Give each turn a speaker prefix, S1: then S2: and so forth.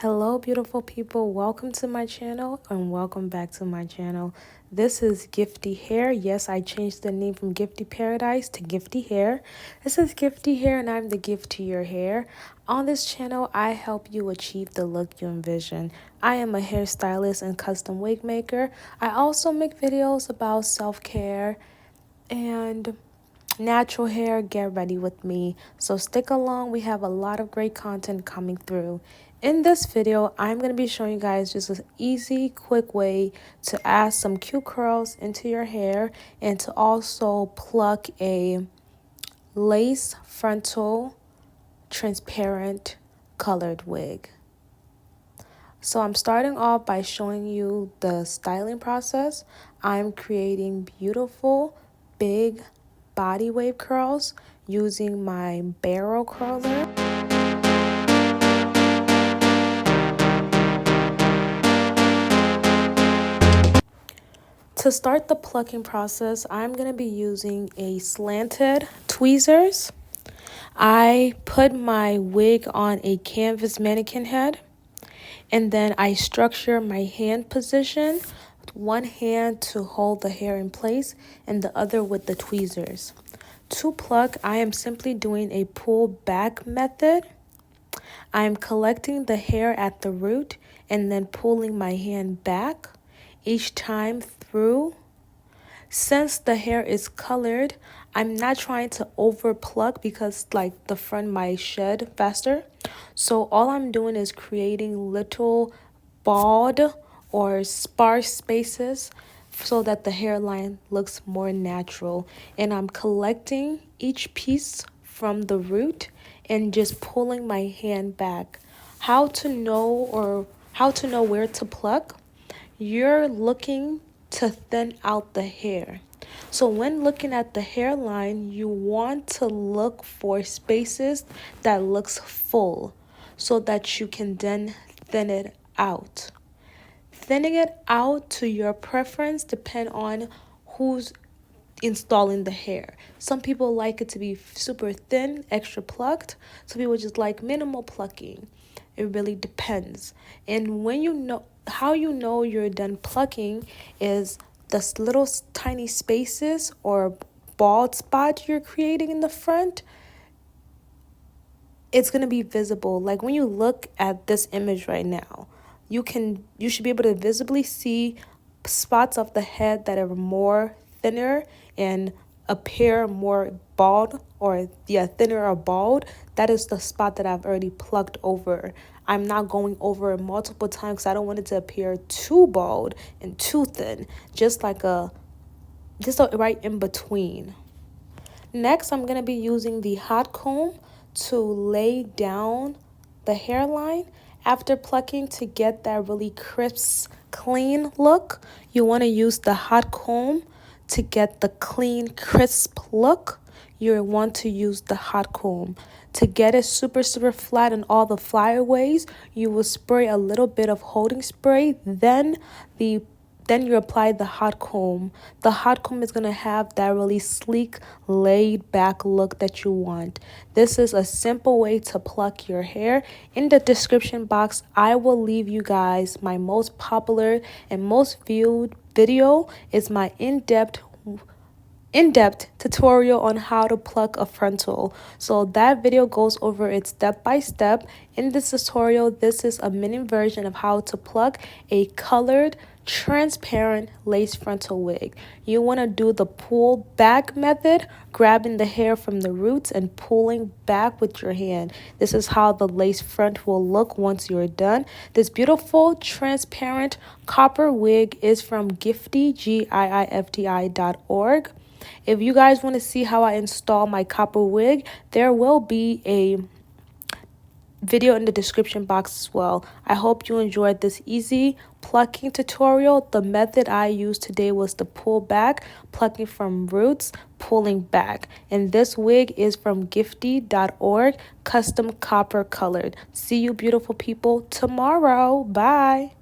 S1: Hello beautiful people, welcome to my channel and welcome back to my channel. This is Gifty Hair. Yes, I changed the name from Gifty Paradise to Gifty Hair. This is Gifty Hair and I'm the gift to your hair. On this channel, I help you achieve the look you envision. I am a hairstylist and custom wig maker. I also make videos about self-care and natural hair. Get ready with me, so stick along. We have a lot of great content coming through. In this video, I'm going to be showing you guys just an easy, quick way to add some cute curls into your hair and to also pluck a lace frontal transparent colored wig. So I'm starting off by showing you the styling process. I'm creating beautiful big body wave curls using my barrel curler. To start the plucking process, I'm going to be using a slanted tweezers. I put my wig on a canvas mannequin head, and then I structure my hand position, one hand to hold the hair in place and the other with the tweezers. To pluck, I am simply doing a pull back method. I am collecting the hair at the root and then pulling my hand back each time through. Since the hair is colored, I'm not trying to over pluck because like the front might shed faster. So all I'm doing is creating little bald or sparse spaces so that the hairline looks more natural. And I'm collecting each piece from the root and just pulling my hand back. How to know where to pluck? You're looking to thin out the hair. So when looking at the hairline, you want to look for spaces that looks full so that you can then thin it out. Thinning it out to your preference depend on who's installing the hair. Some people like it to be super thin, extra plucked. Some people just like minimal plucking. It really depends. And when you know how you know you're done plucking is the little tiny spaces or bald spots you're creating in the front. It's going to be visible. Like when you look at this image right now, you should be able to visibly see spots of the head that are more thinner and appear more bald, or thinner or bald. That is the spot that I've already plucked over. I'm not going over it multiple times because I don't want it to appear too bald and too thin, just a right in between. Next, I'm going to be using the hot comb to lay down the hairline. After plucking, to get that really crisp, clean look, you want to use the hot comb to get the clean, crisp look. You want to use the hot comb. To get it super flat in all the flyaways, you will spray a little bit of holding spray, then you apply the hot comb. The hot comb is going to have that really sleek, laid back look that you want. This is a simple way to pluck your hair. In the description box, I will leave you guys my most popular and most viewed video. Is my in-depth tutorial on how to pluck a frontal. So that video goes over it step by step. In this tutorial, this is a mini version of how to pluck a colored transparent lace frontal wig. You want to do the pull back method, grabbing the hair from the roots and pulling back with your hand. This is how the lace front will look once you're done. This beautiful transparent copper wig is from Gifty, GIIFTI.org. If you guys want to see how I install my copper wig, there will be a video in the description box as well. I hope you enjoyed this easy plucking tutorial. The method I used today was the pull back, plucking from roots, pulling back. And this wig is from Gifty.org, custom copper colored. See you beautiful people tomorrow. Bye.